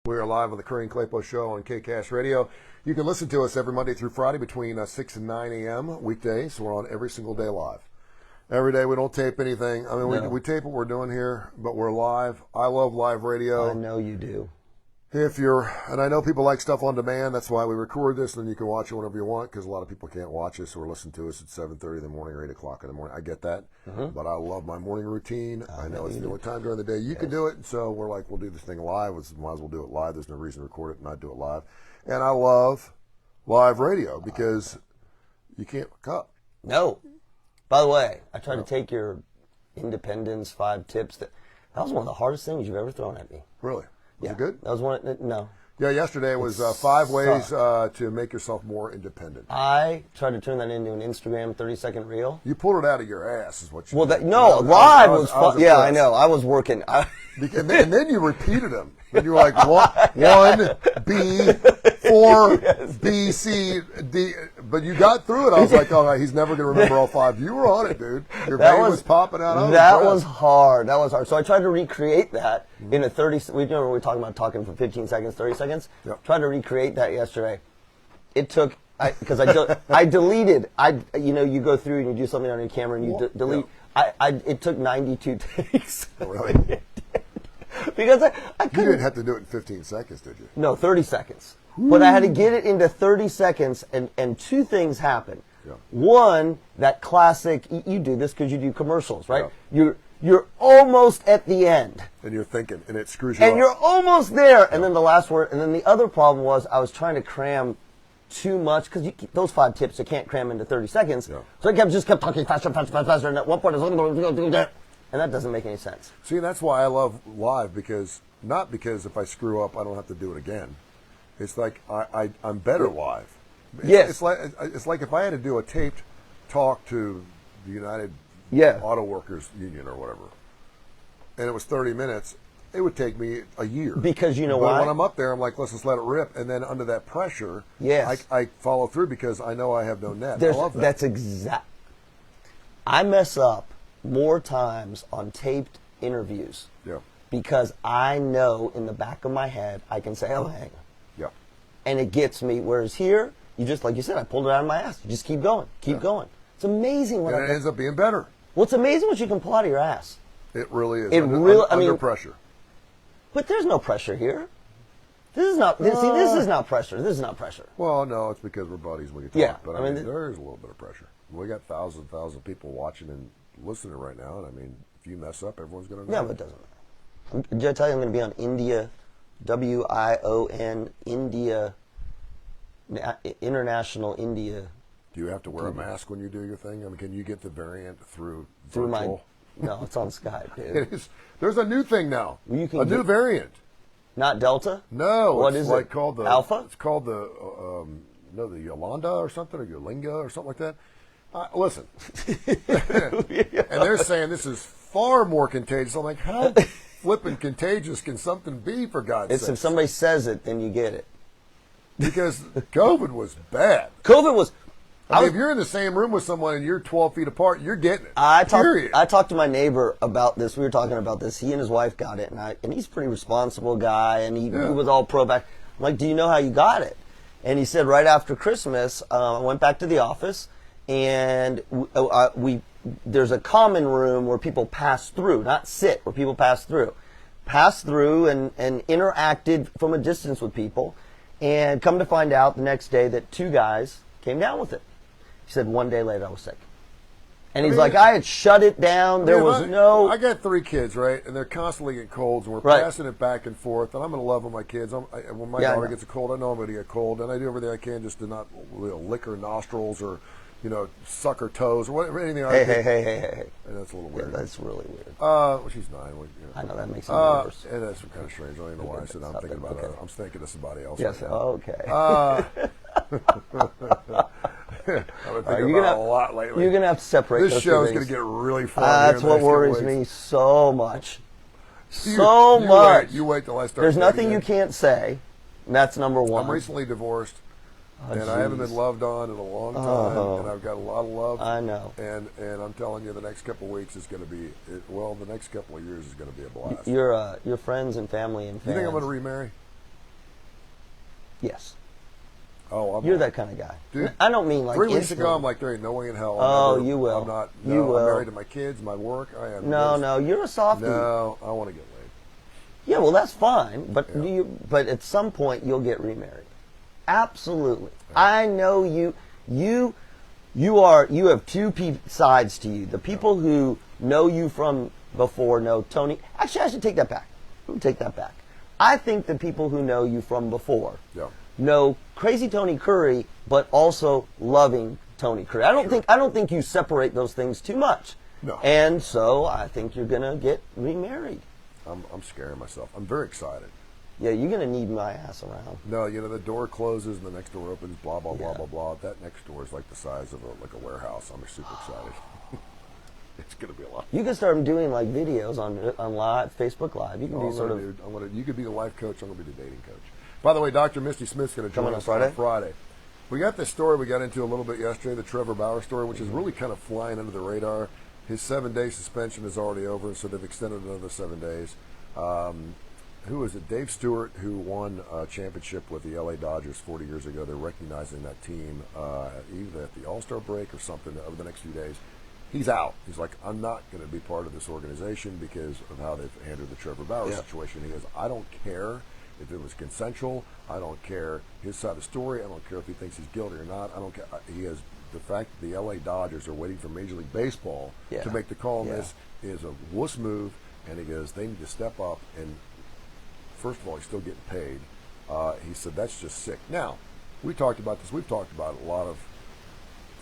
We are live on the Kurre and Klapow show on KCast Radio. You can listen to us every Monday through Friday between 6 and 9 a.m. weekdays. So we're on every single day live. Every day. We don't tape anything. I mean, we tape what we're doing here, but we're live. I love live radio. I know you do. And I know people like stuff on demand. That's why we record this, and then you can watch it whenever you want, because a lot of people can't watch us or listen to us at 7:30 in the morning or 8 o'clock in the morning. I get that, but I love my morning routine. I know it's the only time during the day you can do it, and so we're like, we'll do this thing live. We might as well do it live. There's no reason to record it and not do it live. And I love live radio because you can't cut. No. By the way, I tried to take your Independence 5 tips. That was one of the hardest things you've ever thrown at me. Really? Was it good? That was one. No. Yeah, yesterday was 5 ways to make yourself more independent. I tried to turn that into an Instagram 30-second reel. You pulled it out of your ass, is what you did. Live was fun. Yeah, I know. I was working. And then you repeated them. And you were like, 1, B, 4, B, C, D. But you got through it. I was like, oh, he's never going to remember all 5. You were on it, dude. Your vein was popping out. That was hard. So I tried to recreate that in a 30. We were talking about talking for 15 seconds, 30 seconds. Yep. Tried to recreate that yesterday. It took because I deleted. You go through and you do something on your camera and you delete. Yeah. It took 92 takes. Oh, really? Because I couldn't. You didn't have to do it in 15 seconds, did you? No, 30 seconds. Ooh. But I had to get it into 30 seconds, and two things happened. Yeah. One, that classic, you do this because you do commercials, right? Yeah. You're almost at the end. And you're thinking, and it screws you up. And you're almost there. And then the last word, and then the other problem was I was trying to cram too much, because those 5 tips you can't cram into 30 seconds. Yeah. So I just kept talking faster, and at one point I was and that doesn't make any sense. See, that's why I love live, not because if I screw up, I don't have to do it again. It's like I'm better live. Yes. It's like if I had to do a taped talk to the United Auto Workers Union or whatever, and it was 30 minutes, it would take me a year. Because you know why? But when I'm up there, I'm like, let's just let it rip. And then under that pressure, I follow through because I know I have no net. I love that. That's exact. I mess up more times on taped interviews because I know in the back of my head I can say, oh, hang on. Yeah. And it gets me. Whereas here, you just, like you said, I pulled it out of my ass. You just keep going. Keep going. It's amazing when it ends up being better. Well, it's amazing what you can pull out of your ass. It really is. Under pressure. But there's no pressure here. This is not. This is not pressure. This is not pressure. Well, no, it's because we're buddies when you talk. Yeah, but I mean, there is a little bit of pressure. We got thousands of people watching and listening right now, and I mean, if you mess up, everyone's going to know. Yeah, but it doesn't matter. Did I tell you I'm going to be on India, WION, India, International India? Do you have to wear a mask when you do your thing? I mean, can you get the variant through virtual? No, it's on Skype, dude. It is. There's a new thing now. New variant. Not Delta? No. What is it? Called the Alpha? It's called the Yolanda or something, or Yolinga or something like that. Listen, and they're saying this is far more contagious. I'm like, how flippin' contagious can something be, for God's sake? If somebody says it, then you get it. Because COVID was bad. COVID was... if you're in the same room with someone and you're 12 feet apart, you're getting it. I talked to my neighbor about this. We were talking about this. He and his wife got it, and he's a pretty responsible guy, and he was all pro-back. I'm like, do you know how you got it? And he said, right after Christmas, I went back to the office, and there's a common room where people pass through, not sit, where people pass through and interacted from a distance with people, and come to find out the next day that 2 guys came down with it. He said 1 day later I was sick. And he's like, I had shut it down. I got 3 kids, right? And they're constantly getting colds, and we're passing it back and forth. And I'm going to love my kids. When my daughter gets a cold, I know I'm going to get a cold. And I do everything I can just to not lick her nostrils or, suck her toes or whatever, anything I can. Hey. And that's a little weird. Yeah, that's really weird. Well, she's 9. I know, that makes it worse. And that's kind of strange. I don't even know why I said I'm thinking about it. I'm thinking of somebody else. Yes, right okay. I've been thinking about a lot lately. You're going to have to separate this those show is things. going to get really far. That's what worries me so much. So much. You wait till I start. There's nothing you can't say. And that's number one. I'm recently divorced. And I haven't been loved on in a long time, and I've got a lot of love. I know. And I'm telling you, the next couple of weeks is going to be, the next couple of years is going to be a blast. Your friends and family and fans. You think I'm going to remarry? Yes. Oh, You're that kind of guy. Dude, I don't mean like 3 weeks instantly. ago, I'm like, there ain't no way in hell. You will. I'm not. You No, will. I'm married to my kids, my work. I am. No, you're a softie. No, I want to get laid. Yeah, well, that's fine, but Yeah. but at some point you'll get remarried. Absolutely. I know you. You have two sides to you. The people who know you from before know Tony. Actually, I should take that back. Let me take that back. I think the people who know you from before know crazy Tony Curry, but also loving Tony Curry. I don't think you separate those things too much. No. And so I think you're gonna get remarried. I'm scaring myself. I'm very excited. Yeah, you're gonna need my ass around. No, the door closes and the next door opens. Blah blah blah blah blah. That next door is like the size of a warehouse. I'm super excited. It's gonna be a lot. You can start doing like videos on live Facebook Live. You can do sort of. Dude, you could be the life coach. I'm gonna be the dating coach. By the way, Dr. Misty Smith's gonna join us on Friday. We got this story we got into a little bit yesterday, the Trevor Bauer story, which is really kind of flying under the radar. His 7-day suspension is already over, and so they've extended another 7 days. Who is it? Dave Stewart, who won a championship with the LA Dodgers 40 years ago. They're recognizing that team either at the All-Star break or something over the next few days. He's out. He's like, I'm not going to be part of this organization because of how they've handled the Trevor Bauer situation. He goes, I don't care if it was consensual. I don't care his side of the story. I don't care if he thinks he's guilty or not. I don't care. He has the fact that the LA Dodgers are waiting for Major League Baseball to make the call on this is a wuss move. And he goes, they need to step up. And first of all, he's still getting paid. He said, that's just sick. Now, we talked about this. We've talked about a lot of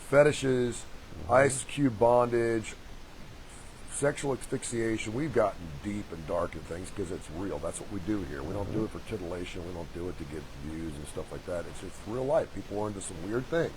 fetishes, ice cube bondage, sexual asphyxiation. We've gotten deep and dark in things because it's real. That's what we do here. We don't do it for titillation. We don't do it to get views and stuff like that. It's real life. People are into some weird things.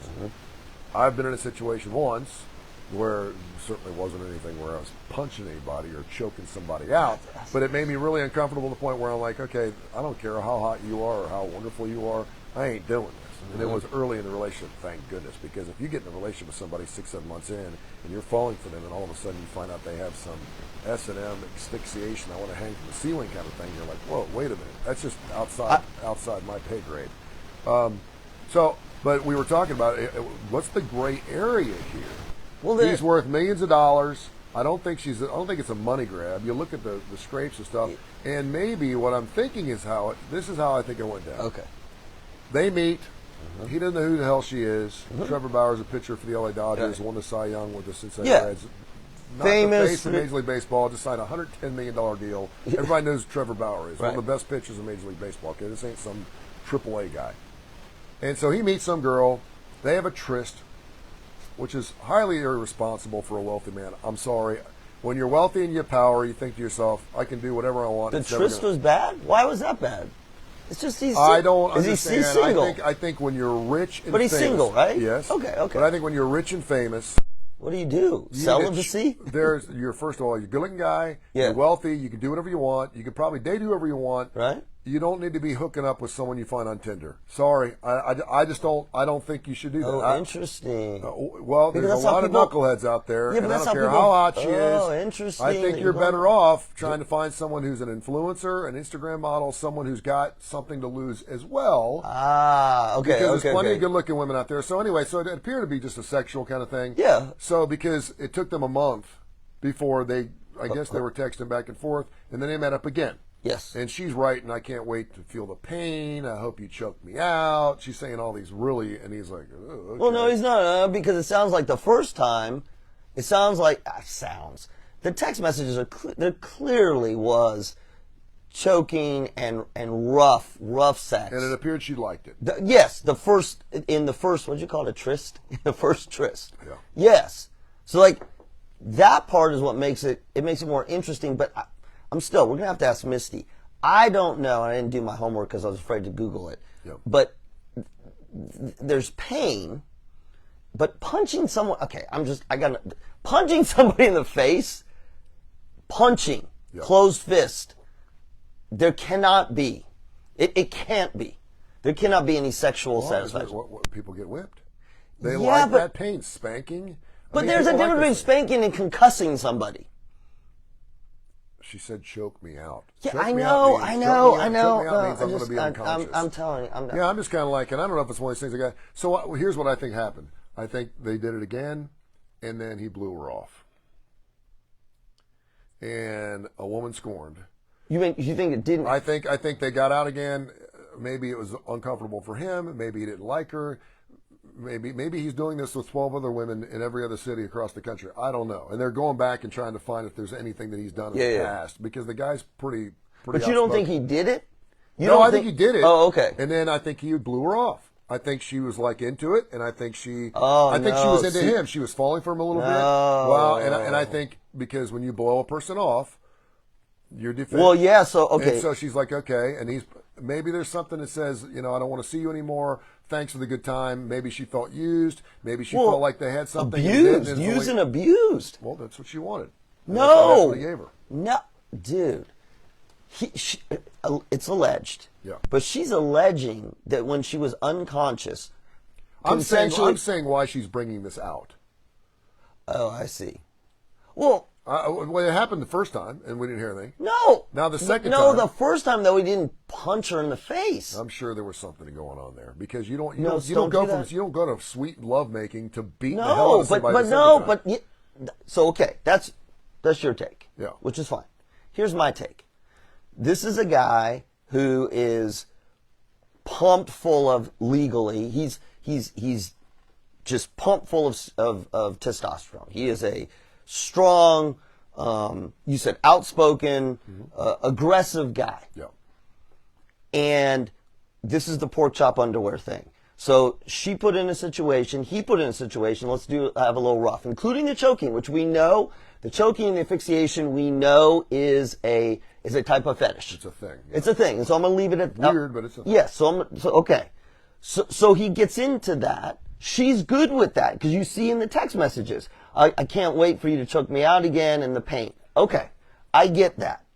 I've been in a situation once where it certainly wasn't anything where I was punching anybody or choking somebody out, but it made me really uncomfortable to the point where I'm like, okay, I don't care how hot you are or how wonderful you are, I ain't doing this. And it was early in the relationship, thank goodness, because if you get in a relationship with somebody 6-7 months in and you're falling for them and all of a sudden you find out they have some S&M asphyxiation, I want to hang from the ceiling kind of thing, you're like, whoa, wait a minute, that's just outside my pay grade. But we were talking about what's the gray area here? Well, he's worth millions of dollars. I don't think it's a money grab. You look at the scrapes and stuff, and maybe what I'm thinking is this is how I think it went down. Okay. They meet. He doesn't know who the hell she is. Trevor Bauer's a pitcher for the LA Dodgers, won the Cy Young with the Cincinnati Reds. Not famous. The face of Major League Baseball, just signed a $110 million deal. Everybody knows who Trevor Bauer is. One of the best pitchers in Major League Baseball. Okay, this ain't some AAA guy. And so he meets some girl. They have a tryst, which is highly irresponsible for a wealthy man. I'm sorry. When you're wealthy and you have power, you think to yourself, I can do whatever I want. The tryst was bad? Why was that bad? It's just I don't understand. Is he single? I think when you're rich and But he's famous, single, right? Yes. Okay. But I think when you're rich and famous, what do? Celibacy? You're first of all, you're a good-looking guy. Yeah. You're wealthy. You can do whatever you want. You can probably date whoever you want. Right. You don't need to be hooking up with someone you find on Tinder. Sorry, I just don't. I don't think you should do that. Oh, interesting. Well, there's a lot of knuckleheads out there, and I don't care how hot she is. Oh, interesting. I think you're better off trying to find someone who's an influencer, an Instagram model, someone who's got something to lose as well. Ah, okay. Because there's plenty of good-looking women out there. So anyway, so it appeared to be just a sexual kind of thing. Yeah. So because it took them a month before I guess they were texting back and forth, and then they met up again. Yes. And she's writing, I can't wait to feel the pain. I hope you choke me out. She's saying all these really, and he's like, oh, okay. Well, no, he's not, because it sounds like the first time, the text messages there clearly was choking and rough sex. And it appered she liked it. What'd you call it, a tryst? The first tryst. Yeah. Yes. So like, that part is what makes it more interesting, but we're going to have to ask Misty. I don't know, and I didn't do my homework because I was afraid to Google it. Yep. But there's pain, but punching someone, punching somebody in the face, closed fist, there cannot be. It can't be. There cannot be any sexual satisfaction. What, people get whipped. They like that pain. Spanking. But there's a difference between spanking and concussing somebody. She said, "Choke me out." Yeah, Choke I me know. out means- choke me out No, means I'm going to be unconscious. I'm telling you. Yeah, I'm just kind of like, and I don't know if it's one of those things. Like, so here's what I think happened. I think they did it again, and then he blew her off. And a woman scorned. You think it didn't? I think they got out again. Maybe it was uncomfortable for him. Maybe he didn't like her. Maybe he's doing this with 12 other women in every other city across the country. I don't know. And they're going back and trying to find if there's anything that he's done in the past, because the guy's pretty. But you don't think he did it? I think he did it. Oh, okay. And then I think he blew her off. I think she was like into it, and I think she. Oh, I think she was into him. She was falling for him a little bit. Well, and I think because when you blow a person off, you're defending. Well, yeah. So okay. And so she's like, okay, and maybe there's something that says, I don't want to see you anymore. Thanks for the good time. Maybe she felt used. Maybe she felt like they had something. Abused. Used and abused. Well, that's what she wanted. No. That's what he gave her. No, dude. It's alleged. Yeah. But she's alleging that when she was unconscious. I'm saying why she's bringing this out. Oh, I see. Well, it happened the first time, and we didn't hear anything. No. Now the second time. No, time. the first time though, he didn't punch her in the face. I'm sure there was something going on there, because you don't go to sweet lovemaking to beat the hell out of somebody. So okay, that's your take. Yeah. Which is fine. Here's my take. This is a guy who is pumped full of legally. He's just pumped full of testosterone. He is a strong, you said outspoken, aggressive guy. Yeah. And this is the pork chop underwear thing. So he put in a situation, let's have a little rough, including the choking, which we know, the choking and the asphyxiation we know is a type of fetish. It's a thing. Yeah. It's a thing. And so I'm going to leave it at weird, but it's a thing. Yes, okay. So he gets into that. She's good with that, because you see in the text messages, I can't wait for you to choke me out again in the pain. Okay, I get that.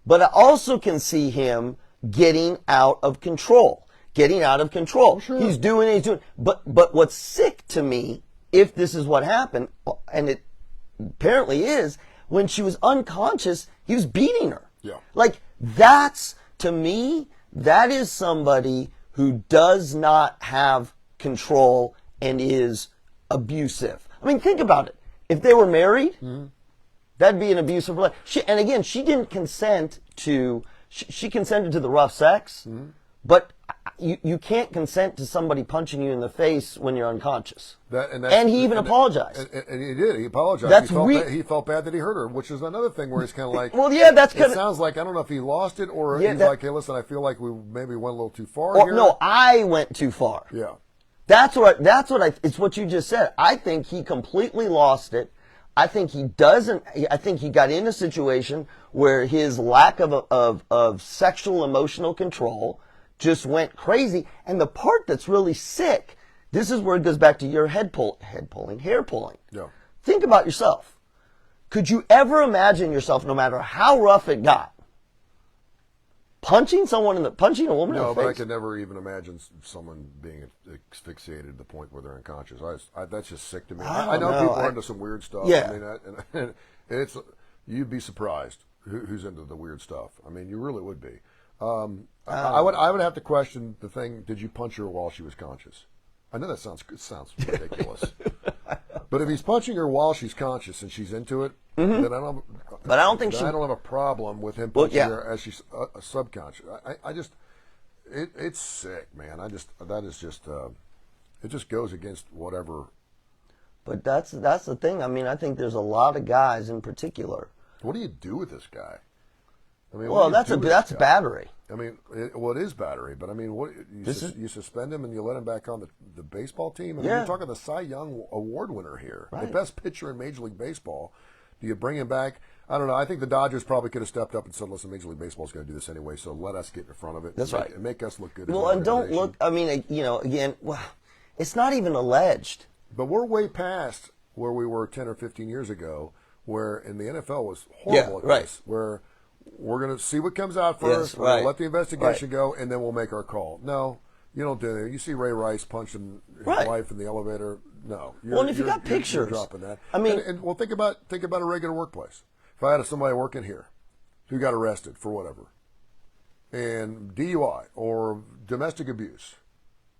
But I also can see him getting out of control. Sure. He's doing. But what's sick to me, if this is what happened, and it apparently is, when she was unconscious, he was beating her. Yeah. Like, that's, to me, that is somebody who does not have control and is abusive. I mean, think about it. If they were married, that'd be an abusive relationship. And again, she didn't consent to, she consented to the rough sex, but you can't consent to somebody punching you in the face when you're unconscious. And he even apologized. And he did. He apologized. He felt bad that he hurt her, which is another thing where he's kind of like, well, yeah, that's kind of. It sounds like, I don't know if he lost it or he's like, hey, listen, I feel like we maybe went a little too far here. No, I went too far. Yeah. It's what you just said. I think he completely lost it. I think he got in a situation where his lack of sexual emotional control just went crazy. And the part that's really sick, this is where it goes back to your hair pulling. Yeah. Think about yourself. Could you ever imagine yourself, no matter how rough it got, punching a woman in the face? No, but I could never even imagine someone being asphyxiated to the point where they're unconscious. That's just sick to me. I know people are into some weird stuff. Yeah. I mean, and you'd be surprised who's into the weird stuff. I mean, you really would be. I would have to question the thing. Did you punch her while she was conscious? I know that sounds ridiculous. But if he's punching her while she's conscious and she's into it, then I don't. But I don't think I don't have a problem with him punching her as she's subconscious. It's sick, man. It just goes against whatever. But that's the thing. I mean, I think there's a lot of guys in particular. What do you do with this guy? I mean, well, that's battery. I mean, it is battery, but I mean, you suspend him and you let him back on the baseball team? I mean, you're talking the Cy Young Award winner here, the best pitcher in Major League Baseball. Do you bring him back? I don't know. I think the Dodgers probably could have stepped up and said, listen, Major League Baseball is going to do this anyway, so let us get in front of it. That's right. And make us look good. Well, and don't look, I mean, again, it's not even alleged. But we're way past where we were 10 or 15 years ago, where in the NFL was horrible at this, where we're going to see what comes out first, we're going to let the investigation go, and then we'll make our call. No, you don't do that. You see Ray Rice punching his wife in the elevator. No. Well, and if you got pictures. You're dropping that. I mean, think about a regular workplace. If I had somebody working here, who got arrested for whatever, and DUI or domestic abuse,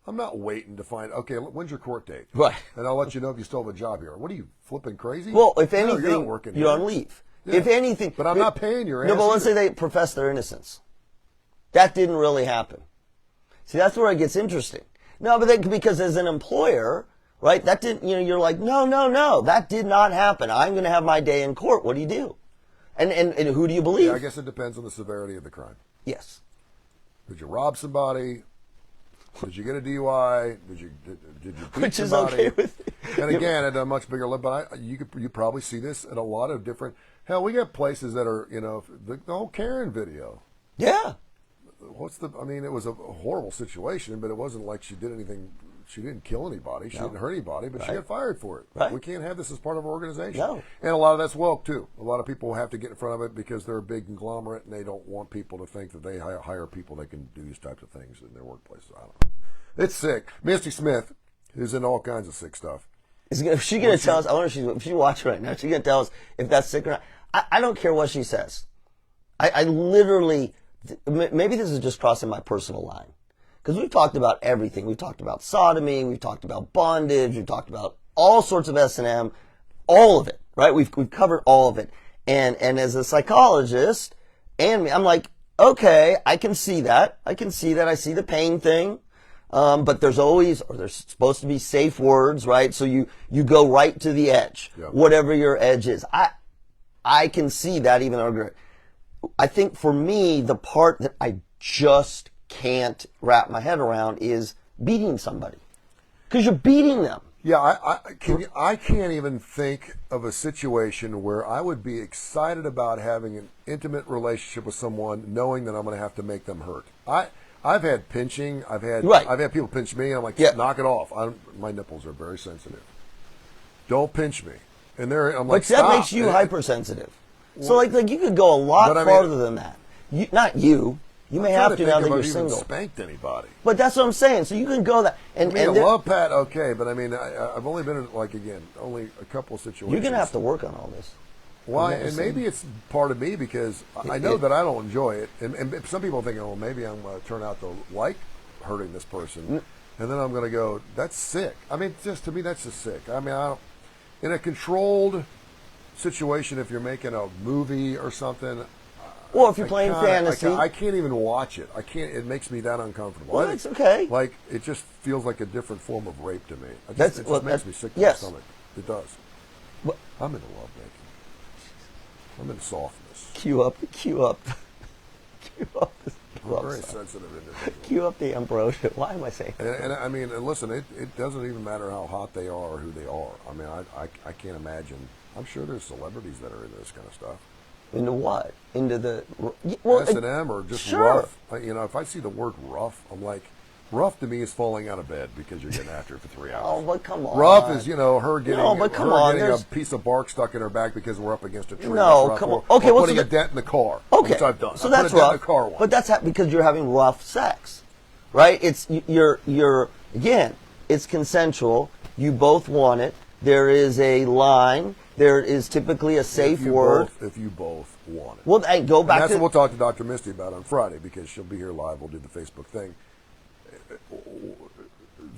I'm not waiting to find, okay, when's your court date? Right. And I'll let you know if you still have a job here. What are you, flipping crazy? Well, if No, anything, you're not working you're here. on leave. Yeah. If anything. But I'm not paying your ass. No, but let's say either. they profess their innocence. That didn't really happen. See, that's where it gets interesting. No, but then, because as an employer, right, that didn't, you're like, no, that did not happen. I'm going to have my day in court. What do you do? And who do you believe? Yeah, I guess it depends on the severity of the crime. Yes. Did you rob somebody? Did you get a DUI? Did you beat Which is somebody? okay with it. And again, at a much bigger level, but you probably see this at a lot of different. Hell, we got places that are, the whole Karen video. Yeah. I mean, it was a horrible situation, but it wasn't like she did anything. She didn't kill anybody. She didn't hurt anybody, but she got fired for it. Right. We can't have this as part of our organization. No. And a lot of that's woke, too. A lot of people have to get in front of it because they're a big conglomerate and they don't want people to think that they hire people that can do these types of things in their workplaces. I don't know. It's sick. Misty Smith is in all kinds of sick stuff. Is she going to tell us? I wonder if she's watching right now. She's going to tell us if that's sick or not. I don't care what she says. I literally, maybe this is just crossing my personal line. Because we've talked about everything. We've talked about sodomy. We've talked about bondage. We've talked about all sorts of S&M. All of it, right? We've covered all of it. And as a psychologist, and I'm like, okay, I can see that. I see the pain thing. But there's supposed to be safe words, right? So you go right to the edge, whatever your edge is. I can see that even argument. I think for me, the part that I just can't wrap my head around is beating somebody. Because you're beating them. Yeah, I can't even think of a situation where I would be excited about having an intimate relationship with someone knowing that I'm going to have to make them hurt. I've had pinching. I've had people pinch me. And I'm like, knock it off. My nipples are very sensitive. Don't pinch me. And I'm like, but that makes you hypersensitive. So like you could go a lot farther than that. Not you. You may have to now that you're single. Spanked anybody. But that's what I'm saying. So you can go that. And I love Pat, okay, but I mean, I've only been in, only a couple of situations. You're going to have to work on all this. Why? And maybe it's part of me because I know that I don't enjoy it. And some people think, oh, maybe I'm going to turn out to like hurting this person. And then I'm going to go, that's sick. I mean, just to me, that's just sick. I mean, in a controlled situation, if you're making a movie or something. Well, if you're playing fantasy. I can't even watch it. I can't. It makes me that uncomfortable. Well, it's okay. Like, it just feels like a different form of rape to me. It just makes me sick to my stomach. It does. What? I'm into love making. I'm into softness. Cue up. I'm very sensitive individual. Cue up the ambrosia. Why am I saying that? And I mean, listen, it doesn't even matter how hot they are or who they are. I mean, I can't imagine. I'm sure there's celebrities that are into this kind of stuff. Into what? Into the S&M or just rough. If I see the word rough, I'm like, rough to me is falling out of bed because you're getting after it for 3 hours. Oh, but come on. Rough is, her getting, getting a piece of bark stuck in her back because we're up against a tree. No, come on. Okay, or putting a dent in the car. Okay, which I've done. So that's rough. In the car once. But that's because you're having rough sex, right? It's you're again. It's consensual. You both want it. There is a line. There is typically a safe word. If you both want it. Well, go back that's what we'll talk to Dr. Misty about on Friday because she'll be here live. We'll do the Facebook thing.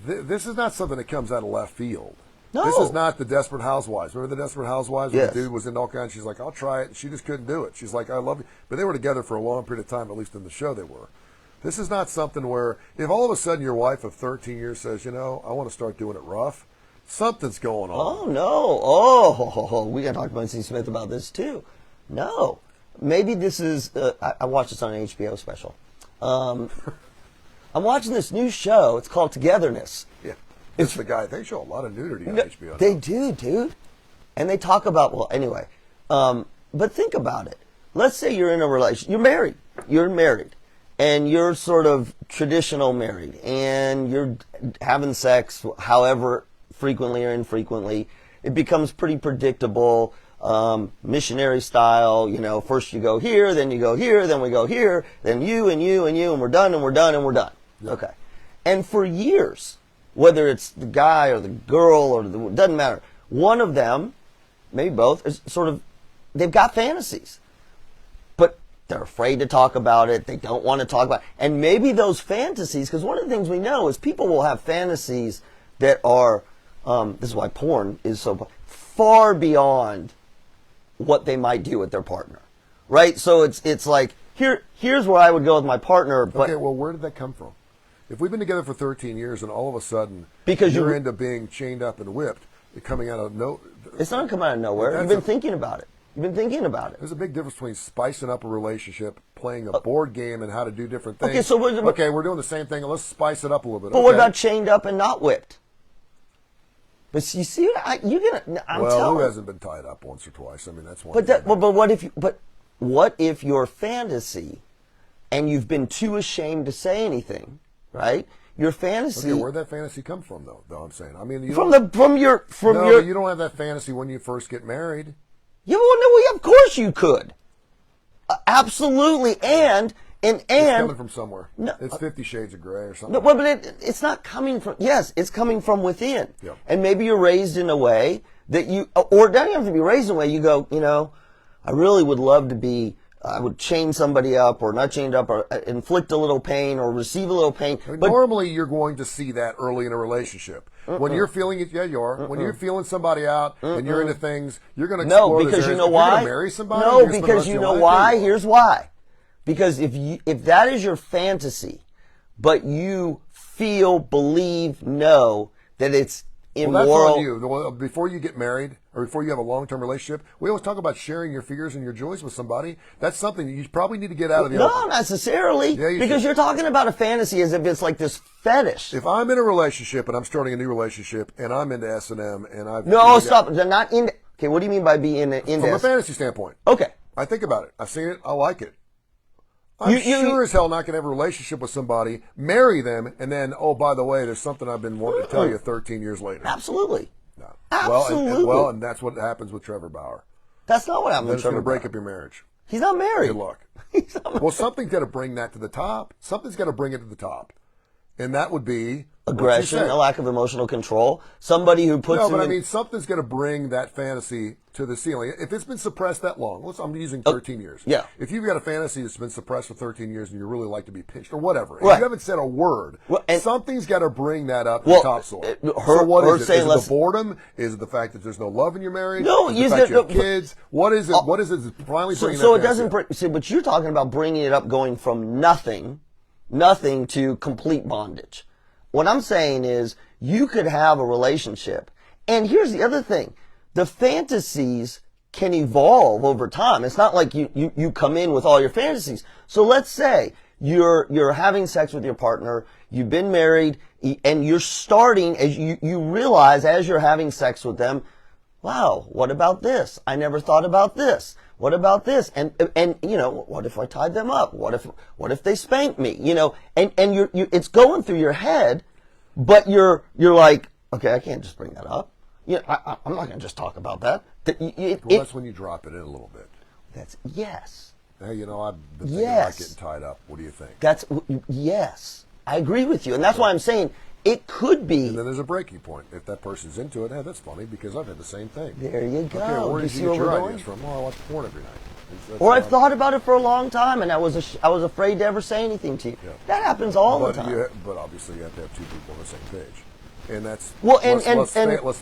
This is not something that comes out of left field. No. This is not the Desperate Housewives. Remember the Desperate Housewives? Yes. The dude was in all kinds. She's like, I'll try it. And she just couldn't do it. She's like, I love you. But they were together for a long period of time, at least in the show they were. This is not something where if all of a sudden your wife of 13 years says, I want to start doing it rough, something's going on. Oh, no. Oh, we got to talk to Misty Smith about this, too. No. Maybe this is, I watched this on an HBO special. I'm watching this new show. It's called Togetherness. Yeah. It's the guy. They show a lot of nudity on HBO. They do, dude. And they talk about, anyway. But think about it. Let's say you're in a relationship. You're married. And you're sort of traditional married. And you're having sex however frequently or infrequently. It becomes pretty predictable. Missionary style, first you go here, then you go here, then we go here, then you and you and you, and we're done and we're done and we're done. Yep. Okay. And for years, whether it's the guy or the girl it doesn't matter, one of them, maybe both, is they've got fantasies. But They're afraid to talk about it. They don't want to talk about it. And maybe those fantasies, because one of the things we know is people will have fantasies that are, this is why porn is so far beyond what they might do with their partner, right? So it's like, here's where I would go with my partner. But okay, well, where did that come from? If we've been together for 13 years and all of a sudden because you're into being chained up and whipped, coming out of it's not coming out of nowhere. You've been thinking about it. You've been thinking about it. There's a big difference between spicing up a relationship, playing a board game, and how to do different things. Okay, so we're doing the same thing. Let's spice it up a little bit. But what about chained up and not whipped? But you see, who hasn't been tied up once or twice? I mean, that's one. But what if your fantasy, and you've been too ashamed to say anything, right? Your fantasy. Okay, where'd that fantasy come from, though? I'm saying. I mean, you don't have that fantasy when you first get married. Yeah, well, no, of course you could. Absolutely, and it's coming from somewhere. No, it's 50 Shades of Grey or something. No, but it's not coming from. Yes, it's coming from within. Yep. And maybe you're raised in a way that or don't even have to be raised in a way. You go, I really would love to be. I would chain somebody up, or not chained up, or inflict a little pain, or receive a little pain. I mean, normally, you're going to see that early in a relationship. When you're feeling it, yeah, you are. When you're feeling somebody out and you're into things, you're going to explore. No, because you know You're why? going to marry somebody. No, because you know why. Here's why. Because if that is your fantasy, but you feel, believe, know that it's immoral. Well, that's on you. Before you get married or before you have a long-term relationship, we always talk about sharing your fears and your joys with somebody. That's something you probably need to get out of the open. No, not necessarily. Yeah, because you're talking about a fantasy as if it's like this fetish. If I'm in a relationship and I'm starting a new relationship and I'm into S&M and I've... No, stop. They're not into... Okay, what do you mean by being into... From a fantasy standpoint. Okay. I think about it. I've seen it. I like it. I'm sure as hell not going to have a relationship with somebody, marry them, and then, oh, by the way, there's something I've been wanting to tell you 13 years later. Absolutely. No. Absolutely. And that's what happens with Trevor Bauer. That's not what happens with Trevor Trevor Bauer. It's going to break Bauer. up your marriage. He's not married. Good luck. Well, something's got to bring that to the top. Something's got to bring it to the top. And that would be... aggression, a lack of emotional control. Somebody who puts... No, but I mean, something's going to bring that fantasy to the ceiling. If it's been suppressed that long, I'm using 13 years. Yeah. If you've got a fantasy that's been suppressed for 13 years and you really like to be pinched or whatever, and right. you haven't said a word, something's got to bring that up to the top soil. So what is it? Is it the boredom? Is it the fact that there's no love in your marriage? No, is it the fact you have kids? What is it? What is it that's finally bringing that So it fantasy doesn't... up? See, but you're talking about bringing it up going from nothing to complete bondage. What I'm saying is you could have a relationship. And here's the other thing. The fantasies can evolve over time. It's not like you come in with all your fantasies. So let's say you're having sex with your partner, you've been married, and you're starting, as you realize as you're having sex with them, wow, what about this? I never thought about this. What about this? And what if I tied them up? What if they spanked me? And it's going through your head, but you're like, okay, I can't just bring that up. I'm not going to just talk about that. That's when you drop it in a little bit. Yes. Hey, I've been thinking about getting tied up. What do you think? Yes. I agree with you. And that's why I'm saying it could be. And then there's a breaking point. If that person's into it, hey, that's funny because I've had the same thing. There you go. Okay, where did you get your ideas from? I watch porn every night. I've thought about it for a long time, and I was afraid to ever say anything to you. Yeah. That happens all the time. But obviously, you have to have two people on the same page. And that's... Well, and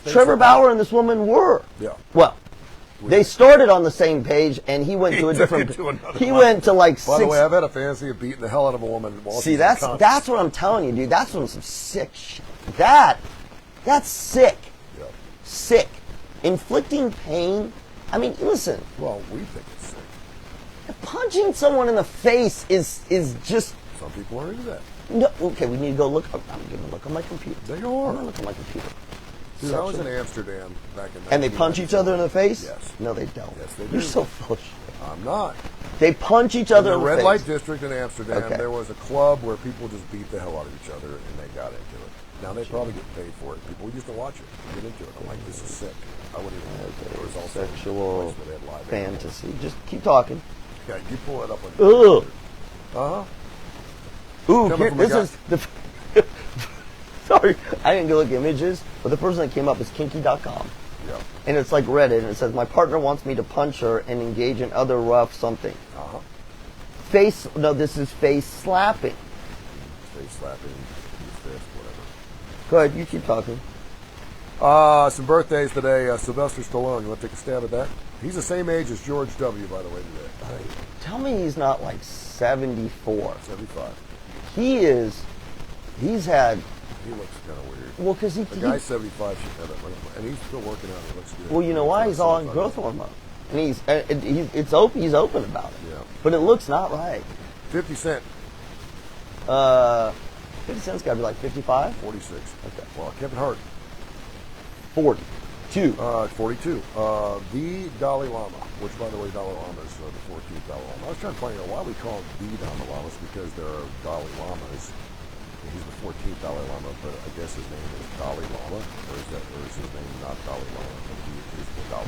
Trevor Bauer and this woman were. Yeah. Well, they started on the same page, and he went to a different... He went to like 6... By the way, I've had a fantasy of beating the hell out of a woman. See, that's what I'm telling you, dude. That's some sick shit. That's sick. Yeah. Sick. Inflicting pain. I mean, listen. Well, we think it's sick. Punching someone in the face is just... Some people are into that. No, okay, we need to go look. I'm going to look on my computer. There you are. I'm going to look on my computer. Dude, I was in Amsterdam back in... And they punch each other in the face? Yes. No, they don't. Yes, they do. You're so full of shit. I'm not. They punch each other in the face. In the red light district in Amsterdam, there was a club where people just beat the hell out of each other, and they got into it. Now, they probably get paid for it. People used to watch it, get into it. I'm like, this is sick. I wouldn't even... There was also sexual fantasy. Just keep talking. Yeah, you pull it up on your... Ugh. Uh-huh. Ooh, this is the... Sorry, I didn't go look at images, but the person that came up is kinky.com. Yeah. And it's like Reddit, and it says, my partner wants me to punch her and engage in other rough something. Uh-huh. face. No, this is face slapping. Face slapping, his fist, whatever. Go ahead, you keep talking. Some birthdays today. Sylvester Stallone. You want to take a stab at that? He's the same age as George W., by the way, today. Tell me he's not like 74. 75. He is. He's had. He looks kind of weird. Well, because The guy's 75 should have that, and he's still working out. He looks good. Well, you know why? He's all on growth hormone, and he's open. He's open about it. Yeah. But it looks not right. 50 Cent. 50 Cent's got to be like 55. 46. Okay. Well, Kevin Hart. 42. 42. The Dalai Lama, which, by the way, Dalai Lama is the 14th Dalai Lama. I was trying to find out why we call him the Dalai Lamas, because there are Dalai Lamas. He's the 14th Dalai Lama, but I guess his name is Dalai Lama, or is his name not Dalai Lama?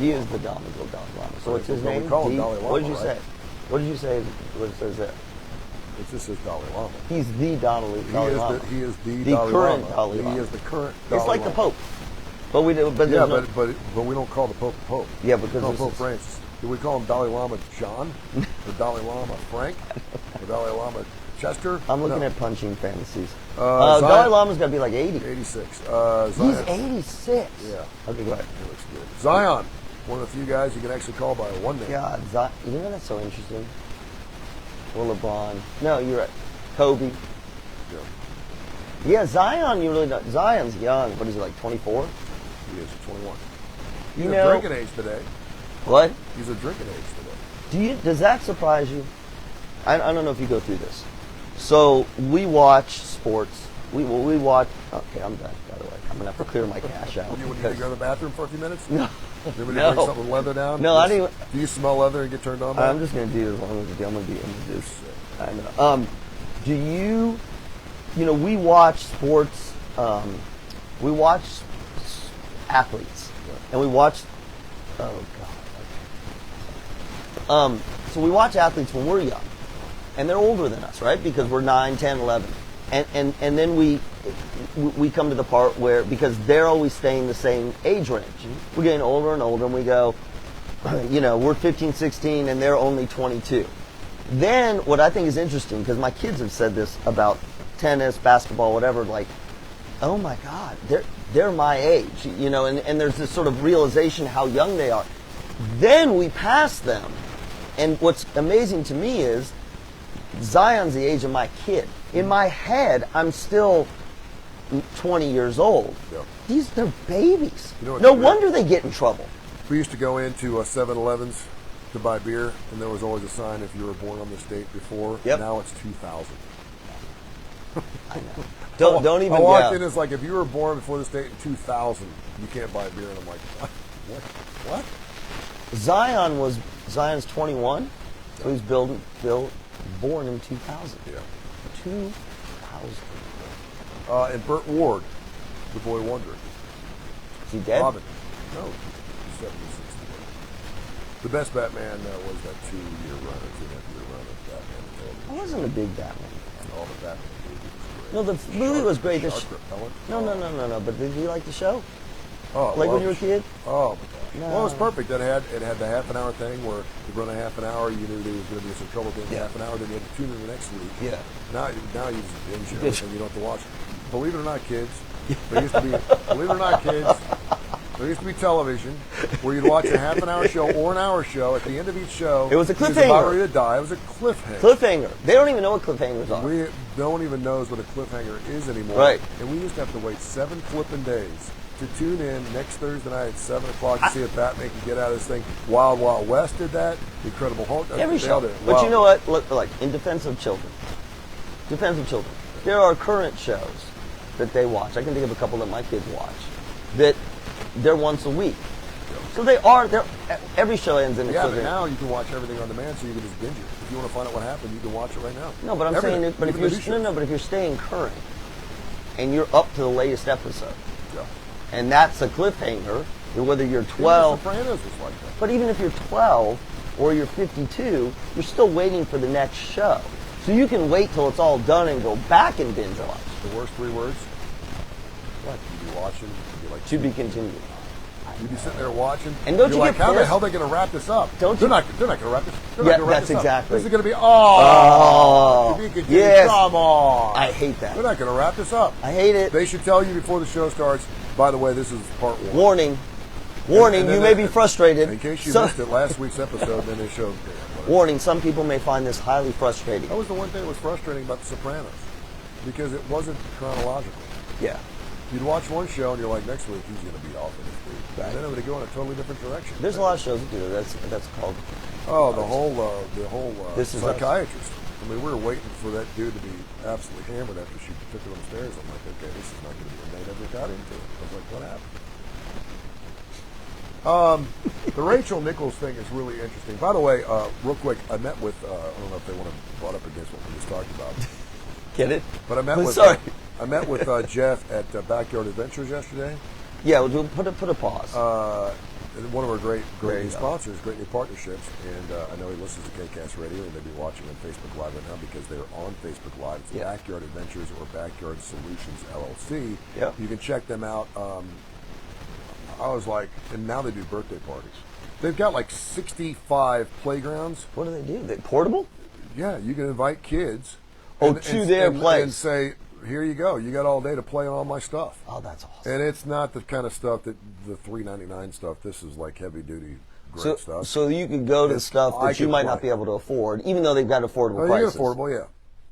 He is the Dalai Lama. He is the Dalai Lama. So what's his But name? we call him Dalai Lama, What did you right? say? What did you say? What it says there? It just says Dalai Lama. He's the Dalai Lama. He is the The Dalai current Lama. Dalai Lama. He is the current Dalai It's like Lama. the Pope. But we do. But Yeah, there's but we don't call the Pope the Pope. Yeah, because we call this Pope is- Francis. Do we call him Dalai Lama John? Or Dalai Lama Frank? Or Dalai Lama Chester? I'm looking No. at punching fantasies. Zion- Dalai Lama's got to be like 80. 86. He's Zion. 86. Yeah. Okay, go ahead. He looks good. Zion, one of the few guys you can actually call by one name. God, you know that's so interesting. Or LeBron. No, you're right. Kobe. Yeah. Yeah, Zion. You really don't. Zion's young. What is he, like 24? He is 21. He's You a know drinking age today. what? He's a drinking age today. Does that surprise you? I don't know if you go through this. So we watch sports. We watch. Okay, I'm done. By the way, I'm gonna have to clear my cash out. You need to go to the bathroom for a few minutes? No. Maybe No. bring something with leather down? No, I didn't. Do you smell leather and get turned on by I'm it? just gonna do it as long as I'm gonna do this. I know. Do you? You know, we watch sports. We watch athletes, and we watch. Oh God. So we watch athletes when we're young, and they're older than us, right? Because we're 9, 10, 11, and then we come to the part where, because they're always staying the same age range, we're getting older and older, and we go, you know, we're 15, 16, and they're only 22. Then what I think is interesting, because my kids have said this about tennis, basketball, whatever, like, oh my God, they're my age, you know, and there's this sort of realization how young they are. Then we pass them, and what's amazing to me is Zion's the age of my kid. In my head, I'm still 20 years old. Yeah. They're babies. You know what's No weird? wonder they get in trouble. We used to go into 7-Elevens to buy beer, and there was always a sign if you were born on this date before. Yep. Now it's 2000. I know. Don't even. I walked Yeah. in, it's like, if you were born before this date in 2000, you can't buy beer. And I'm like, what? Zion's 21. So he's born in 2000. Yeah. 2000. And Burt Ward, the boy wonder. Is he dead? Robin. No, 76. The best Batman was that 2-year run, or 2.5-year run of Batman. I wasn't a big Batman. All the Batman movies was great. No, the movie was great. The Shark Repellent? No. But did you like the show? Oh, Like when love you were a kid? Oh, my God. No. Well, it was perfect. It had the half-an-hour thing where you run a half an hour, you knew there was going to be some trouble during the half an hour, then you had to tune in the next week. Yeah. Now you just binge everything. You don't have to watch. Believe it or not, kids, there used to be. Believe it or not, kids, there used to be television where you'd watch a half an hour show or an hour show. At the end of each show, It was a he about cliffhanger. ready to die. It was a cliffhanger. Cliffhanger. They don't even know what cliffhangers are. We no one even knows what a cliffhanger is anymore. Right. And we used to have to wait 7 flipping days to tune in next Thursday night at 7 o'clock to see if Batman can get out of this thing. Wild Wild West did that. Incredible Hulk. Every they all show. did it. But Wow. you know what? Look, like, in defense of children, there are current shows that they watch. I can think of a couple that my kids watch that they're once a week. So they're every show ends in a Yeah, but cliffhanger. now you can watch everything on demand, so you can just binge it. If you want to find out what happened, you can watch it right now. No, but I'm Everything. saying, but if Even the you're new shows. but if you're staying current and you're up to the latest episode, Yeah. and that's a cliffhanger, whether you're Even 12, The Sopranos was like that. but even if you're 12 or you're 52, you're still waiting for the next show. So you can wait till it's all done and go back and binge watch. The worst 3 words. What? You be watching. You be like To be continued. I You'd be sitting there watching. And don't you're you like, get how the pissed? hell are they going to wrap this up? Don't they're you- not going to wrap this. They're Yeah, not going to wrap that's this exactly. up. This is going to be Yes. Come on. I hate that. They're not going to wrap this up. I hate it. They should tell you before the show starts. By the way, this is part 1. Warning, And then you may be frustrated. In case you So- missed it, last week's episode, then they showed. Warning, some people may find this highly frustrating. That was the one thing that was frustrating about The Sopranos, because it wasn't chronological. Yeah. You'd watch one show and you're like, next week he's going to be off in this week. Right. And then it would go in a totally different direction. There's a lot of shows that do that. That's called. Oh, the whole This Is Us. psychiatrist. I mean, we were waiting for that dude to be absolutely hammered after she took her upstairs. I'm like, okay, this is not going to be. And they never got into it. I was like, what happened? The Rachel Nichols thing is really interesting. By the way, real quick, I met with, I don't know if they want to butt up against what we just talked about, Get it? but I met with Jeff at Backyard Adventures yesterday. Yeah, we'll put a pause. One of our great There new you go. sponsors, great new partnerships, and I know he listens to KCast Radio, and they'll be watching on Facebook Live right now because they're on Facebook Live. It's Yeah. Backyard Adventures or Backyard Solutions LLC. Yep. You can check them out. I was like, and now they do birthday parties. They've got like 65 playgrounds. What do they do? They portable? Yeah, you can invite kids. Oh, to their place. And say, here you go. You got all day to play on all my stuff. Oh, that's awesome. And it's not the kind of stuff that the $3.99 stuff. This is like heavy duty great stuff. So you could go to It's- stuff I that you could might not play. be able to afford, even though they've got affordable Oh, prices. you're affordable, yeah.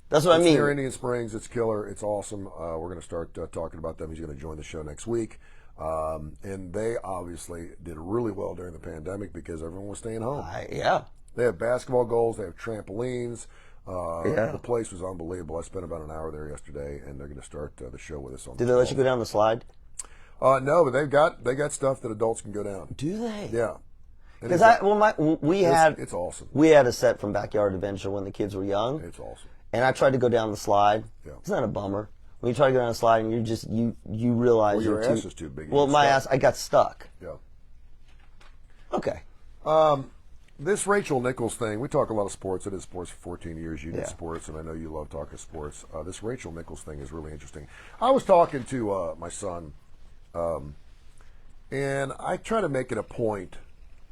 That's what It's I mean. near Indian Springs. It's killer. It's awesome. We're going to start talking about them. He's going to join the show next week. And they obviously did really well during the pandemic because everyone was staying home. Yeah. They have basketball goals. They have trampolines. Yeah. The place was unbelievable. I spent about an hour there yesterday, and they're going to start the show with us on. Did they let you go down the slide? No, but they got stuff that adults can go down. Do they? Yeah. And Because it's awesome. We had a set from Backyard Adventure when the kids were young, It's awesome. and I tried to go down the slide. Yeah. It's not a bummer when you try to go down the slide and you realize Well, your you're ass is too big. You Well, get my stuck. ass, I got stuck. Yeah. Okay. This Rachel Nichols thing, we talk a lot of sports. It is sports for 14 years. You did Yeah. sports, and I know you love talking sports. This Rachel Nichols thing is really interesting. I was talking to my son, and I try to make it a point.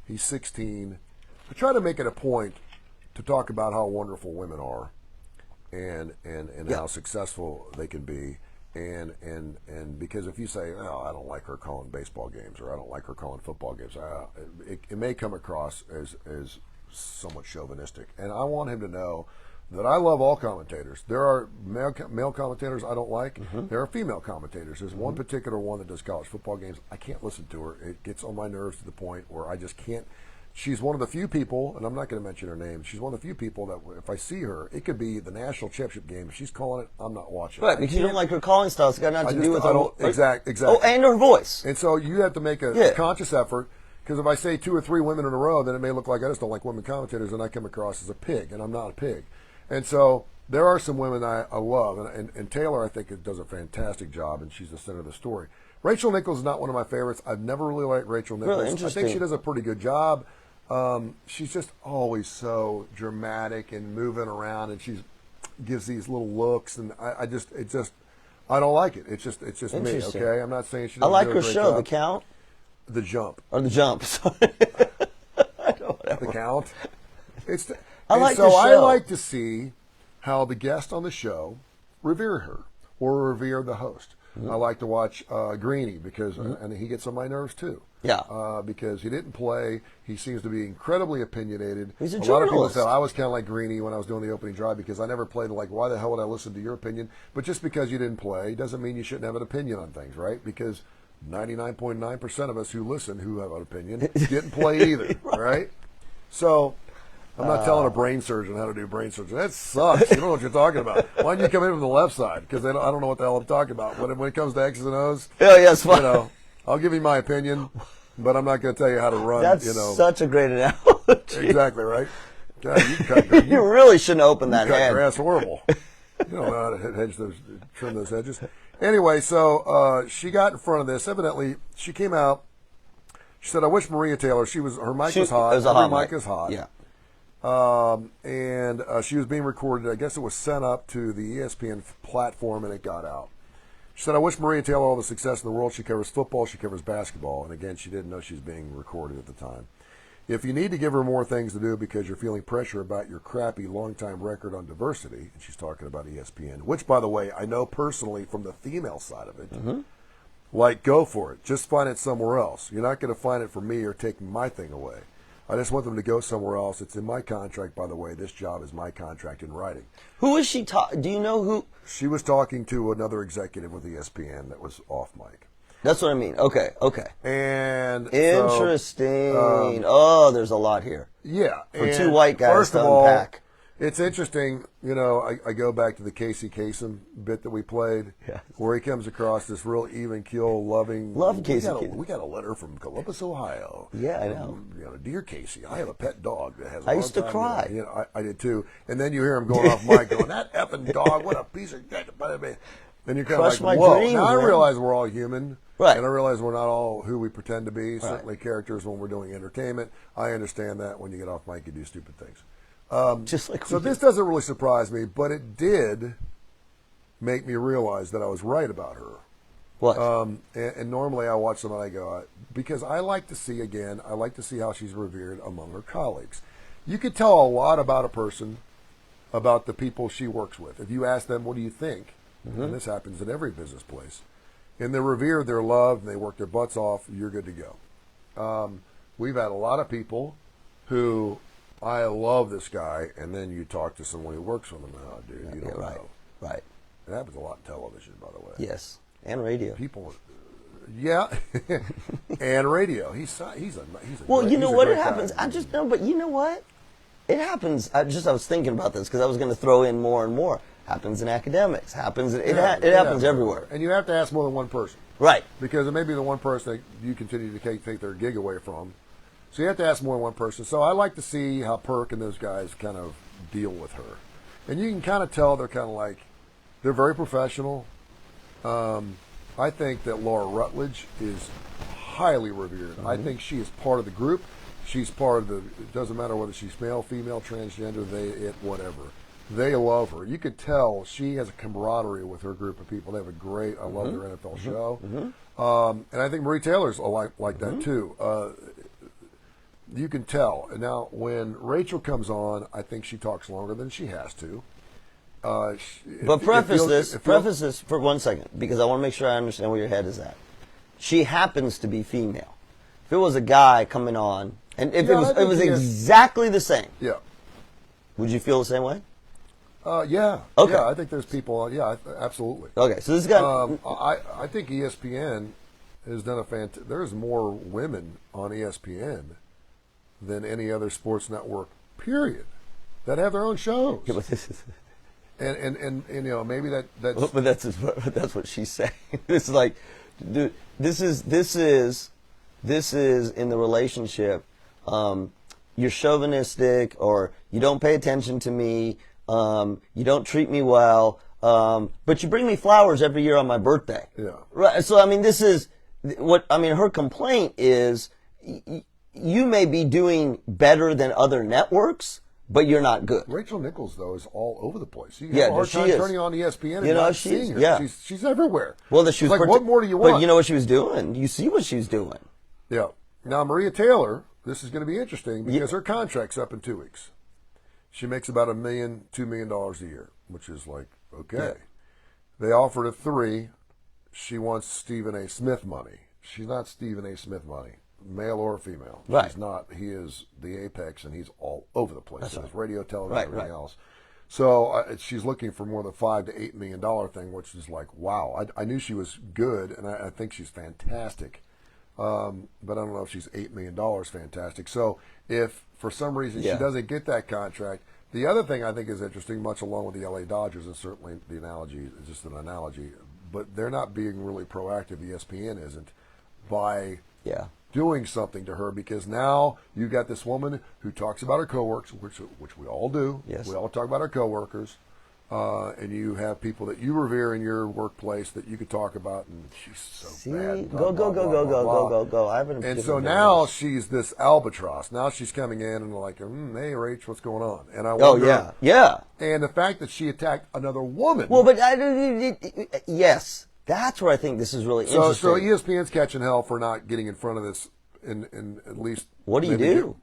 He's 16. I try to make it a point to talk about how wonderful women are, and how successful they can be. And because if you say, oh, I don't like her calling baseball games, or I don't like her calling football games, it may come across as somewhat chauvinistic. And I want him to know that I love all commentators. There are male commentators I don't like. Mm-hmm. There are female commentators. There's one particular one that does college football games. I can't listen to her. It gets on my nerves to the point where I just can't. She's one of the few people, and I'm not going to mention her name, she's one of the few people that if I see her, it could be the national championship game. If she's calling it, I'm not watching. Right, I because you can't- don't like her calling style. It's got nothing to do with I her. don't, exactly. Oh, and her voice. And so you have to make a Yeah. conscious effort, because if I say 2 or 3 women in a row, then it may look like I just don't like women commentators, and I come across as a pig, and I'm not a pig. And so there are some women I love, and Taylor, I think, does a fantastic job, and she's the center of the story. Rachel Nichols is not one of my favorites. I've never really liked Rachel Nichols. Really I interesting. think she does a pretty good job. She's just always so dramatic and moving around, and she gives these little looks, and I don't like it. It's just me. Interesting. Okay, I'm not saying she. I doesn't like do a her great show, job. The Count, The Jump. or The Jump. Sorry. The Count. It's. I like so the I show. like to see how the guests on the show revere her or revere the host. Mm-hmm. I like to watch Greeny because and he gets on my nerves too. Yeah. Because he didn't play. He seems to be incredibly opinionated. He's a lot of people journalist. said I was kind of like Greeny when I was doing the opening drive because I never played. Like, why the hell would I listen to your opinion? But just because you didn't play doesn't mean you shouldn't have an opinion on things, right? Because 99.9% of us who listen who have an opinion didn't play either, right? So I'm not telling a brain surgeon how to do brain surgery. That sucks. You don't know what you're talking about. Why don't you come in from the left side? Because I don't know what the hell I'm talking about. When it comes to X's and O's, Oh, yeah, it's fine. you know, I'll give you my opinion, but I'm not going to tell you how to run. That's you know, such a great analogy. exactly right. God, You really shouldn't open that cut head. grass horrible. You don't know how to trim those hedges. Anyway, so she got in front of this. Evidently, she came out. She said, "I wish Maria Taylor. Her mic was hot. It was a Every hot mic mic. is hot. Yeah. And she was being recorded. I guess it was sent up to the ESPN platform, and it got out. She said, I wish Maria Taylor all the success in the world. She covers football, she covers basketball. And again, she didn't know she was being recorded at the time. If you need to give her more things to do because you're feeling pressure about your crappy long-time record on diversity, and she's talking about ESPN, which, by the way, I know personally from the female side of it, like, go for it. Just find it somewhere else. You're not going to find it for me or taking my thing away. I just want them to go somewhere else. It's in my contract, by the way. This job is my contract in writing. Who is she talking? Do you know who? She was talking to another executive with ESPN that was off mic. That's what I mean. Okay. And interesting. There's a lot here. Yeah. For two white guys first to of all, unpack. It's interesting, I go back to the Casey Kasem bit that we played, where he comes across this real even keel, loving. Love Casey Kasem. We got a letter from Columbus, Ohio. Yeah, I know. Dear Casey, I have a pet dog that has. I used to cry. I did too. And then you hear him going off mic, going, "That effing dog, what a piece of shit!" And you're kind of like, "Whoa!" Dreams, now man. I realize we're all human. Right. And I realize we're not all who we pretend to be. Certainly characters when we're doing entertainment. I understand that when you get off mic, you do stupid things. Just like so this doesn't really surprise me, but it did make me realize that I was right about her. What? And normally I watch them and I go, because I like to see how she's revered among her colleagues. You could tell a lot about a person, about the people she works with. If you ask them, what do you think? And this happens in every business place. And they're revered, they're loved, and they work their butts off, you're good to go. We've had a lot of people who, I love this guy, and then you talk to someone who works with him, dude, you don't know. Right. It happens a lot in television, by the way. Yes, and radio. People, and radio. He's a well, great, you know what? It guy. happens. I just know, but you know what? It happens. I was thinking about this because I was going to throw in more and more. Happens in academics. It happens everywhere. And you have to ask more than one person. Right. Because it may be the one person that you continue to take their gig away from. So you have to ask more than one person. So I like to see how Perk and those guys kind of deal with her. And you can kind of tell they're kind of like, they're very professional. I think that Laura Rutledge is highly revered. I think she is part of the group. She's part of the, it doesn't matter whether she's male, female, transgender, whatever. They love her. You could tell she has a camaraderie with her group of people. They have a great, I love their NFL show. And I think Marie Taylor's like that too. You can tell. Now, when Rachel comes on, I think she talks longer than she has to. But preface this for 1 second, because I want to make sure I understand where your head is at. She happens to be female. If it was a guy coming on, and if it was exactly the same, would you feel the same way? Yeah. Okay. Yeah, I think there's people. Yeah, absolutely. Okay, so this guy. I think ESPN has done there's more women on ESPN than any other sports network, period, that have their own shows. Yeah, but this is. And maybe that's. But that's what she's saying. It's like, dude, this is in the relationship. You're chauvinistic, or you don't pay attention to me. You don't treat me well, but you bring me flowers every year on my birthday. Yeah. Right. So, I mean, this is her complaint is you may be doing better than other networks, but you're not good. Rachel Nichols, though, is all over the place. You Yeah, have a hard she time is. turning on ESPN and not seeing her. Yeah. She's everywhere. Well, she was like, what more do you want? But you know what she was doing? You see what she's doing. Yeah. Now, Maria Taylor, this is going to be interesting because her contract's up in 2 weeks. She makes about $2 million a year, which is like, okay. Yeah. They offered her $3 million. She wants Stephen A. Smith money. She's not Stephen A. Smith money, male or female. Right. She's not. He is the apex, and he's all over the place. That's right. Radio, television, everything else. So she's looking for more than $5 to $8 million thing, which is like, wow. I knew she was good, and I think she's fantastic. But I don't know if she's $8 million fantastic. So if for some reason she doesn't get that contract, the other thing I think is interesting, much along with the LA Dodgers, and certainly the analogy is just an analogy, but they're not being really proactive, ESPN isn't, by doing something to her, because now you've got this woman who talks about her coworkers, which we all do. Yes. We all talk about our coworkers. And you have people that you revere in your workplace that you could talk about, and she's so bad. Go. I haven't. And so now she's this albatross. Now she's coming in and like, hey, Rach, what's going on? And I wonder, yeah. And the fact that she attacked another woman. Well, but yes, That's where I think this is really interesting. So ESPN's catching hell for not getting in front of this in at least. What do you do?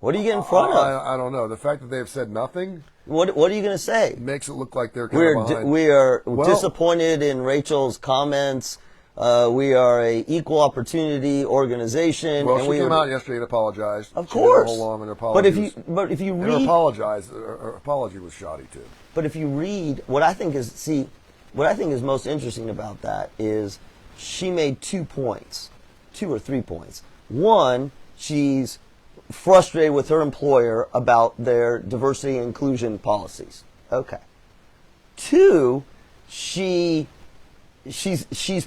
What do you get in front of? I don't know. The fact that they've said nothing. What are you going to say? Makes it look like they're kind of behind. We are disappointed in Rachel's comments. We are a equal opportunity organization. Well, she came out yesterday and apologized. Of course. She did a whole long apology. But if you read, and her apology was shoddy too. But if you read what I think is most interesting about that is she made 2 points, 2 or 3 points. One, she's frustrated with her employer about their diversity and inclusion policies. Okay. 2, she's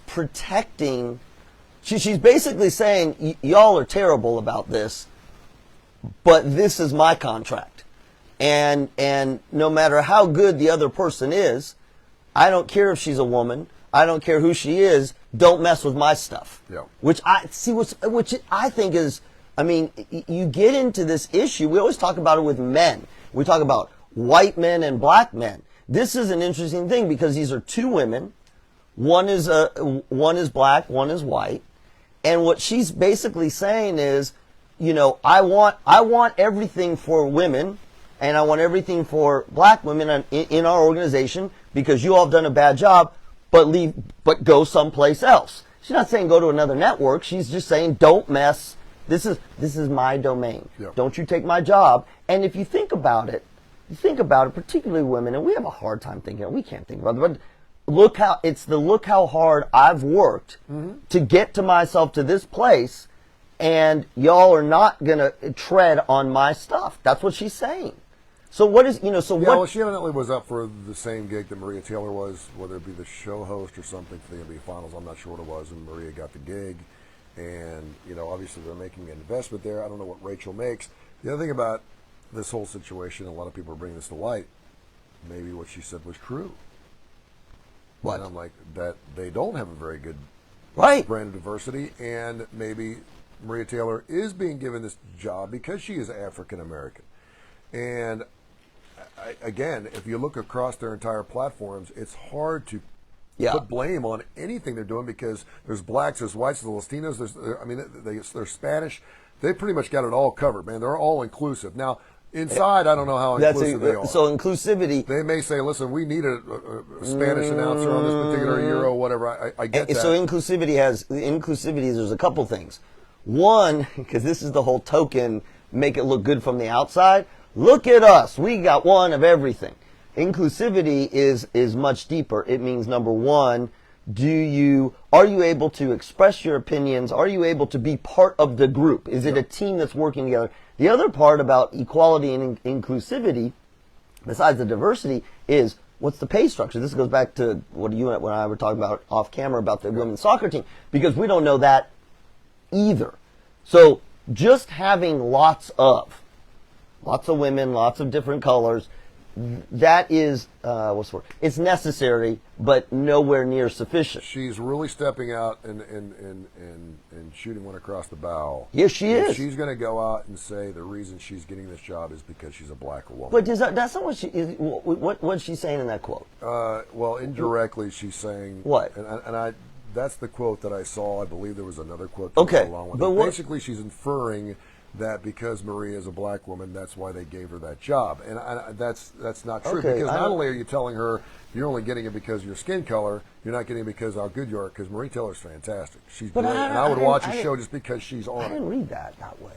protecting. She's basically saying y'all are terrible about this, but this is my contract, and no matter how good the other person is, I don't care if she's a woman. I don't care who she is. Don't mess with my stuff. Yeah. Which I think is. I mean, you get into this issue. We always talk about it with men. We talk about white men and black men. This is an interesting thing because these are 2 women. One is black, one is white. And what she's basically saying is, I want everything for women, and I want everything for black women in our organization because you all have done a bad job, but go someplace else. She's not saying go to another network. She's just saying don't mess. This is my domain. Yep. Don't you take my job. And if you think about it, particularly women, and we have a hard time thinking, we can't think about it, but look how hard I've worked to get to myself to this place, and y'all are not going to tread on my stuff. That's what she's saying. So what is, Well, she evidently was up for the same gig that Maria Taylor was, whether it be the show host or something for the NBA Finals. I'm not sure what it was, and Maria got the gig. And, obviously they're making an investment there. I don't know what Rachel makes. The other thing about this whole situation, a lot of people are bringing this to light, maybe what she said was true. What? And I'm like, that they don't have a very good brand of diversity, and maybe Maria Taylor is being given this job because she is African American. And, again, if you look across their entire platforms, it's hard to put blame on anything they're doing because there's blacks, there's whites, there's Latinos, they're Spanish. They pretty much got it all covered, man. They're all inclusive. Now, inside, I don't know how inclusive they are. So inclusivity. They may say, listen, we need a Spanish announcer on this particular Euro, whatever. I get that. So inclusivity, there's a couple things. One, because this is the whole token, make it look good from the outside. Look at us. We got one of everything. Inclusivity is much deeper. It means, number one, are you able to express your opinions? Are you able to be part of the group? Is it a team that's working together? The other part about equality and inclusivity, besides the diversity, is what's the pay structure? This goes back to what you and I were talking about off camera about the women's soccer team, because we don't know that either. So just having lots of women, lots of different colors, that is, what's the word? It's necessary, but nowhere near sufficient. She's really stepping out and shooting one across the bow. Yes, she is. She's going to go out and say the reason she's getting this job is because she's a black woman. But that's not what she is. What's she saying in that quote? Well, indirectly, she's saying what? And that's the quote that I saw. I believe there was another quote that went along with it. Basically, she's inferring that because Maria is a black woman, that's why they gave her that job, and that's not true. Okay, because not only are you telling her you're only getting it because of your skin color, you're not getting it because of how good you are. Because Maria Taylor's fantastic. She's great, and I would watch a show just because she's on. I didn't read that way.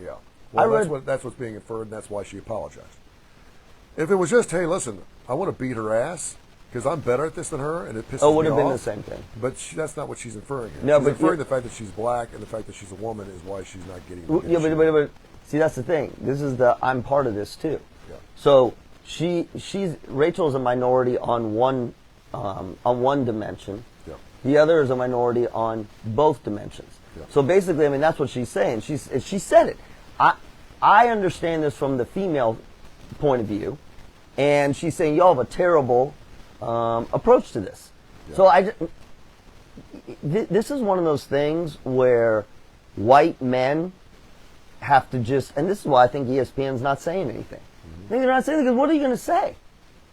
Yeah, well, that's what's being inferred, and that's why she apologized. If it was just, hey, listen, I want to beat her ass because I'm better at this than her, and it pisses me off. Would have been the same thing. But that's not what she's inferring here. No, she's inferring the fact that she's black and the fact that she's a woman is why she's not getting the but see, that's the thing. This is I'm part of this too. Yeah. So Rachel's a minority on one dimension. Yeah. The other is a minority on both dimensions. Yeah. So basically, that's what she's saying. She said it. I understand this from the female point of view, and she's saying y'all have a terrible approach to this. Yeah. So this is one of those things where white men have to and this is why I think ESPN's not saying anything. I think they're not saying anything because what are you going to say?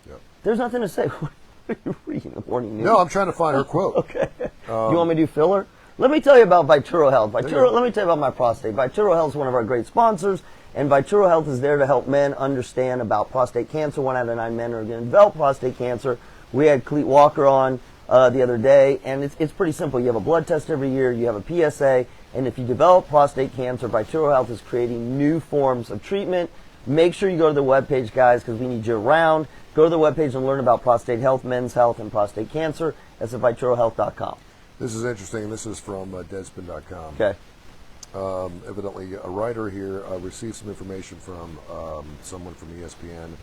Yeah. There's nothing to say. What are you reading the morning news? No, I'm trying to find her quote. Okay. You want me to do filler? Let me tell you about Vituro Health. Let me tell you about my prostate. Vituro Health is one of our great sponsors, and Vituro Health is there to help men understand about prostate cancer. 1 out of 9 men are going to develop prostate cancer. We had Cleet Walker on the other day, and it's pretty simple. You have a blood test every year, you have a PSA, and if you develop prostate cancer, Vituro Health is creating new forms of treatment. Make sure you go to the webpage, guys, because we need you around. Go to the webpage and learn about prostate health, men's health, and prostate cancer. That's at VituroHealth.com. This is interesting. This is from Deadspin.com. Okay. Evidently, a writer here received some information from someone from ESPN.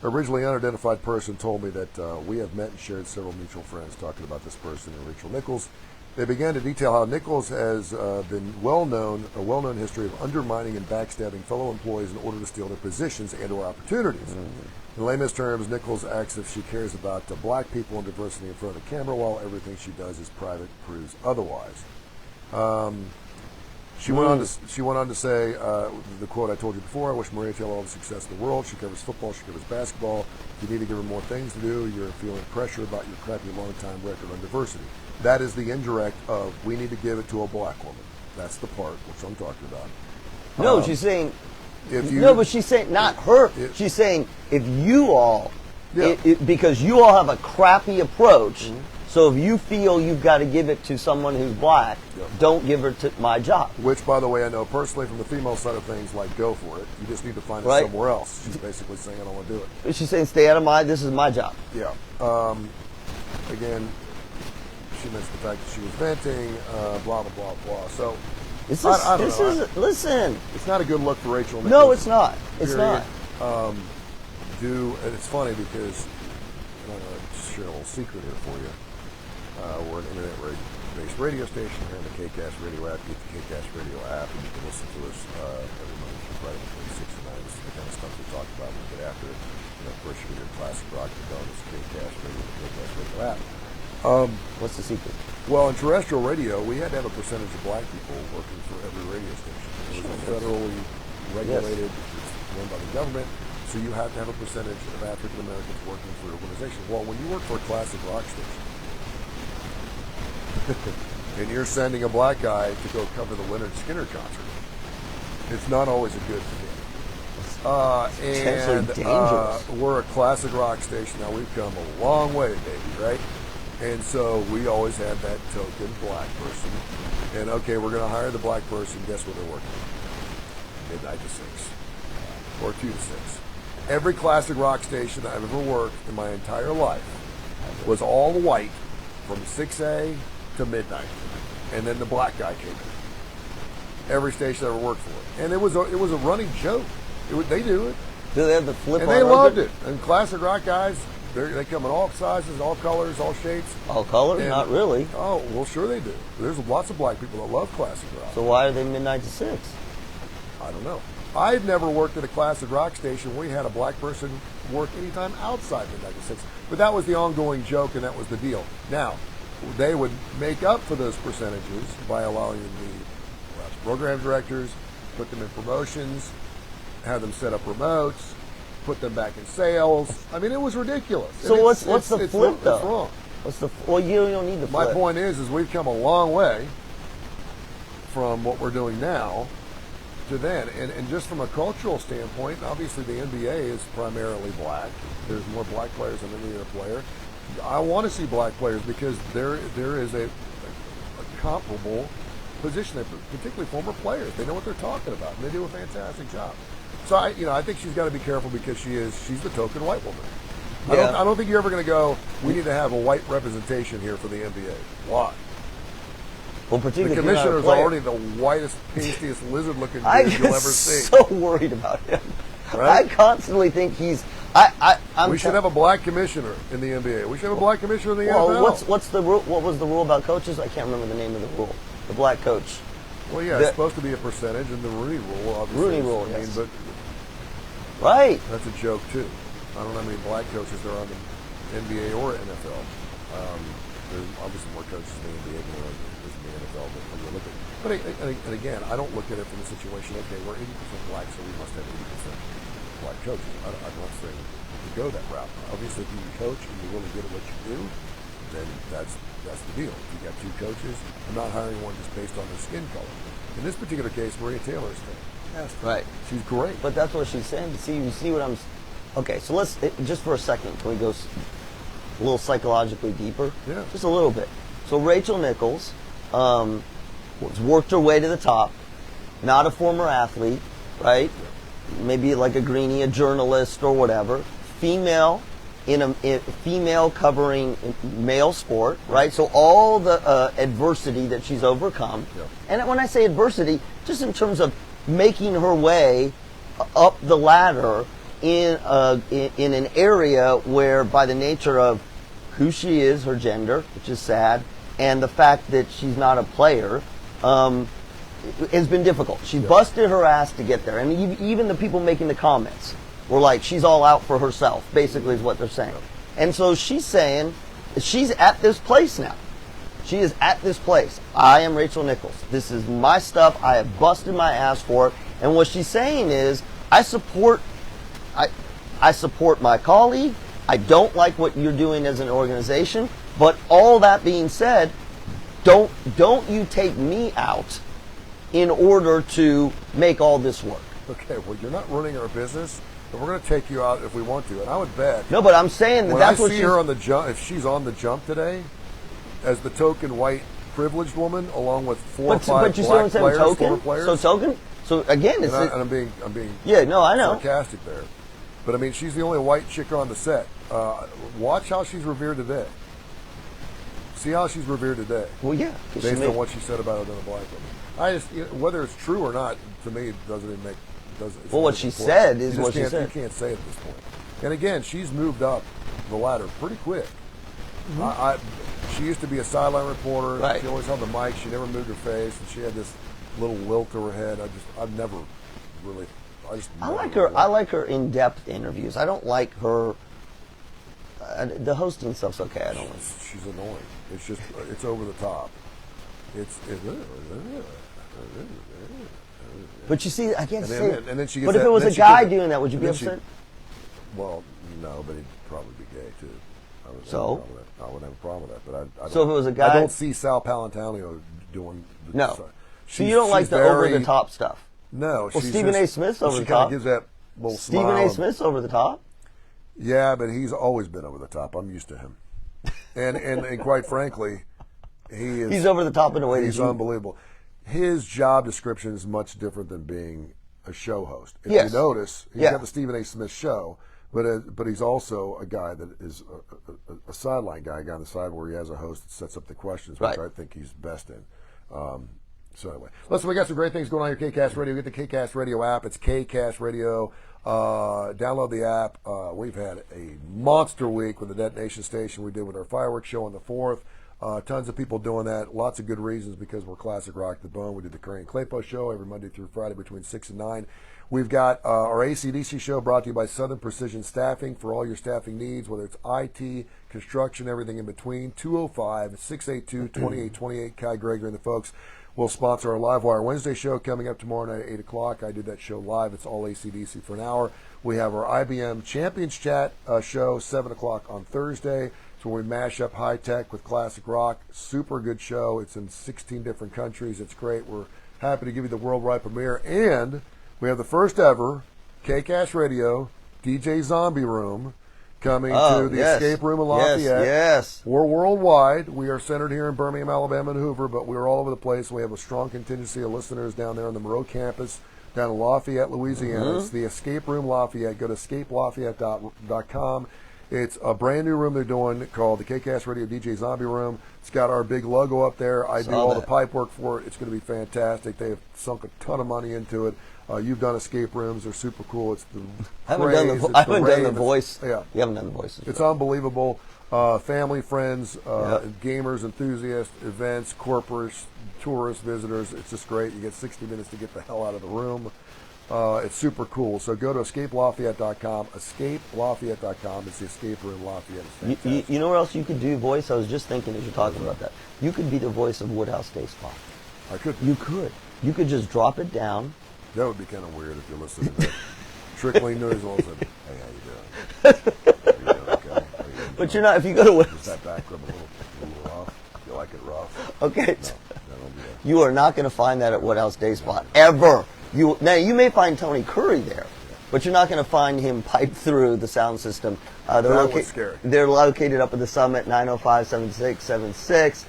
Originally unidentified person told me that we have met and shared several mutual friends, talking about this person and Rachel Nichols. They began to detail how Nichols has been a well-known history of undermining and backstabbing fellow employees in order to steal their positions and/or opportunities. In layman's terms, Nichols acts as if she cares about black people and diversity in front of the camera, while everything she does is private, proves otherwise. She went on to say the quote I told you before: "I wish Maria Taylor all the success in the world. She covers football, she covers basketball. If you need to give her more things to do, you're feeling pressure about your crappy long-time record on diversity." That is the indirect of we need to give it to a black woman. That's the part which I'm talking about. No, she's saying. But she's saying not her. She's saying if you all, because you all have a crappy approach. So if you feel you've got to give it to someone who's black, don't give her to my job. Which, by the way, I know personally from the female side of things, like, go for it. You just need to find it somewhere else. She's basically saying, I don't want to do it. She's saying, stay out of this is my job. Yeah. Again, she mentioned the fact that she was venting, blah, blah, blah, blah. So, listen. It's not a good look for Rachel Nichols. No, it's not. It's not. And it's funny because, I'm going to share a little secret here for you. We're an internet-based radio station here on the KCast radio app. Get the KCast radio app, and you can listen to us every Monday through Friday between 6 and 9. This is the kind of stuff we talk about when we get after it. Of course, you can hear classic rock, the KCast radio, the KCast radio app. What's the secret? Well, in terrestrial radio, we had to have a percentage of black people working for every radio station. It was federally regulated. It's run by the government. So you have to have a percentage of African Americans working for your organization. Well, when you work for a classic rock station, and you're sending a black guy to go cover the Leonard Skinner concert, it's not always a good thing. We're a classic rock station. Now, we've come a long way, baby, right? And so we always had that token black person. And, okay, we're going to hire the black person. Guess where they're working? Midnight to 6. Or 2 to 6. Every classic rock station I've ever worked in my entire life was all white from 6A to midnight, and then the black guy came in. Every station I ever worked for, and it was a running joke. They do it. Do they have the flip? And they loved it. And classic rock guys, they come in all sizes, all colors, all shapes. All colors? Not really. Oh, well, sure they do. There's lots of black people that love classic rock. So why are they midnight to 6? I don't know. I've never worked at a classic rock station where we had a black person work anytime outside midnight to 6. But that was the ongoing joke, and that was the deal. Now, they would make up for those percentages by allowing the program directors, put them in promotions, have them set up remotes, put them back in sales. I mean, it was ridiculous. So what's the flip, though? It's wrong. Well, you don't need the flip. My point is we've come a long way from what we're doing now to then. And just from a cultural standpoint, obviously the NBA is primarily black. There's more black players than any other player. I want to see black players because there is a comparable position, particularly former players. They know what they're talking about, and they do a fantastic job. So I think she's got to be careful because she's the token white woman. Yeah. I don't think you're ever going to go, we need to have a white representation here for the NBA. Why? Well, particularly the commissioner's already the whitest, pastiest lizard-looking dude you'll ever see. I'm so worried about him. Right? I constantly think he's. We should have a black commissioner in the NBA. We should have a black commissioner in the NFL. Well, what's the rule? What was the rule about coaches? I can't remember the name of the rule. The black coach. Well, yeah, it's supposed to be a percentage, and the Rooney Rule, obviously. Rooney Rule, yes. But right. That's a joke too. I don't know how many black coaches there are in the NBA or NFL. There's obviously more coaches in the NBA than there is in the NFL. But again, I don't look at it from the situation. Okay, we're 80% black, so we must have 80% black coaches. I'm not saying go that route. Obviously, if you can coach and you're really good at what you do, then that's the deal. If you got two coaches, I'm not hiring one just based on their skin color. In this particular case, Maria Taylor is fantastic. Right. She's great. But that's what she's saying. You see what I'm... Okay, so let's, just for a second, can we go a little psychologically deeper? Yeah. Just a little bit. So Rachel Nichols worked her way to the top, not a former athlete, right? Maybe like a greenie, a journalist or whatever. Female, in female covering male sport, right? So all the adversity that she's overcome. Yeah. And when I say adversity, just in terms of making her way up the ladder in an area where, by the nature of who she is, her gender, which is sad, and the fact that she's not a player, has been difficult. She's busted her ass to get there. And even the people making the comments were like, she's all out for herself, basically is what they're saying. And so she's saying, she's at this place now. She is at this place. I am Rachel Nichols. This is my stuff. I have busted my ass for it. And what she's saying is, I support my colleague. I don't like what you're doing as an organization. But all that being said, don't you take me out in order to make all this work. Okay, well, you're not running our business, but we're going to take you out if we want to. And I would bet. No, but I'm saying that that's what when I see her on the jump, if she's on the jump today, as the token white privileged woman, along with four or five black players, former players. So token. So again, it's I'm being yeah, no, I know, sarcastic there, but I mean she's the only white chick on the set. Watch how she's revered today. See how she's revered today. Well, yeah, based on what she said about another black woman. I just whether it's true or not, to me, it doesn't even make. Well, what she said is what she said. You can't say it at this point. And again, she's moved up the ladder pretty quick. Mm-hmm. She used to be a sideline reporter. Right. She always held the mic. She never moved her face, and she had this little lilt to her head. I've never really. I like her. I like her in-depth interviews. I don't like her. The hosting stuff's okay. I don't like. She's annoying. It's just it's over the top. But you see, I can't say. And then she gets but if that, it was a guy doing that, would you be upset? Well, no, but he'd probably be gay too. I wouldn't have a problem with that. But I so if it was a guy, I don't see Sal Palantonio doing. No. So you don't like the over-the-top stuff? No. Well, Stephen A. Smith's over the top. She kind of gives that little smile. Stephen A. Smith's over the top? Yeah, but he's always been over the top. I'm used to him. And quite frankly, he's over the top in a way he's unbelievable. His job description is much different than being a show host. If yes. you notice, he's got the Stephen A. Smith show, but he's also a guy that is a sideline guy on the side where he has a host that sets up the questions, which I think he's best in. So anyway, listen, we got some great things going on here. KCast Radio. Get the KCast Radio app. It's KCast Radio. Download the app. We've had a monster week with the Detonation Station we did with our fireworks show on the 4th. Tons of people doing that. Lots of good reasons because we're classic rock to the bone. We did the Kurre and Klapow show every Monday through Friday between 6 and 9. We've got our AC/DC show brought to you by Southern Precision Staffing for all your staffing needs, whether it's IT, construction, everything in between. 205-682-2828. Kai Gregory and the folks will sponsor our Livewire Wednesday show coming up tomorrow night at 8 o'clock. I did that show live. It's all AC/DC for an hour. We have our IBM Champions Chat show, 7 o'clock on Thursday. So we mash up high tech with classic rock. Super good show. It's in 16 different countries. It's great. We're happy to give you the worldwide premiere. And we have the first ever KCast Radio DJ Zombie Room coming to the Escape Room in Lafayette. Yes. We're worldwide. We are centered here in Birmingham, Alabama, and Hoover, but we're all over the place. We have a strong contingency of listeners down there on the Moreau campus, down in Lafayette, Louisiana. Mm-hmm. It's the Escape Room Lafayette. Go to escapelafayette.com. It's a brand new room they're doing called the KCast Radio DJ Zombie Room. It's got our big logo up there. I do all the pipe work for it. It's going to be fantastic. They have sunk a ton of money into it. You've done escape rooms. They're super cool. It's the I haven't done the voice. Yeah. You haven't done the voices. It's unbelievable. Family, friends, gamers, enthusiasts, events, corporates, tourists, visitors. It's just great. You get 60 minutes to get the hell out of the room. It's super cool. So go to escapelafayette.com. Escapelafayette.com. It's the Escape Room Lafayette. You know where else you could do voice? I was just thinking as you're talking about that. You could be the voice of Woodhouse Day Spa. I could. You could. You could just drop it down. That would be kind of weird if you're listening to trickling noise all of a sudden. Hey, how you doing? But you're not, if you go to Just that back rub a little rough. You like it rough. Okay. No, don't do that. You are not going to find that at Woodhouse Day Spa ever. Now you may find Tony Curry there, but you're not going to find him pipe through the sound system. That was scary. They're located up at the Summit, 905-7676.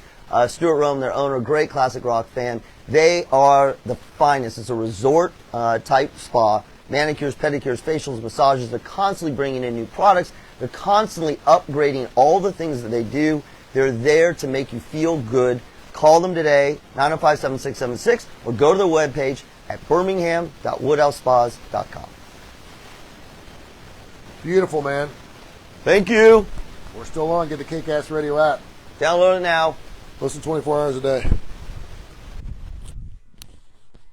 Stuart Rome, their owner, great classic rock fan. They are the finest. It's a resort type spa. Manicures, pedicures, facials, massages. They're constantly bringing in new products. They're constantly upgrading all the things that they do. They're there to make you feel good. Call them today, 905-7676, or go to their webpage at birmingham.woodhousespas.com. Beautiful, man. Thank you. We're still on. Get the KCast Radio app. Download it now. Listen 24 hours a day.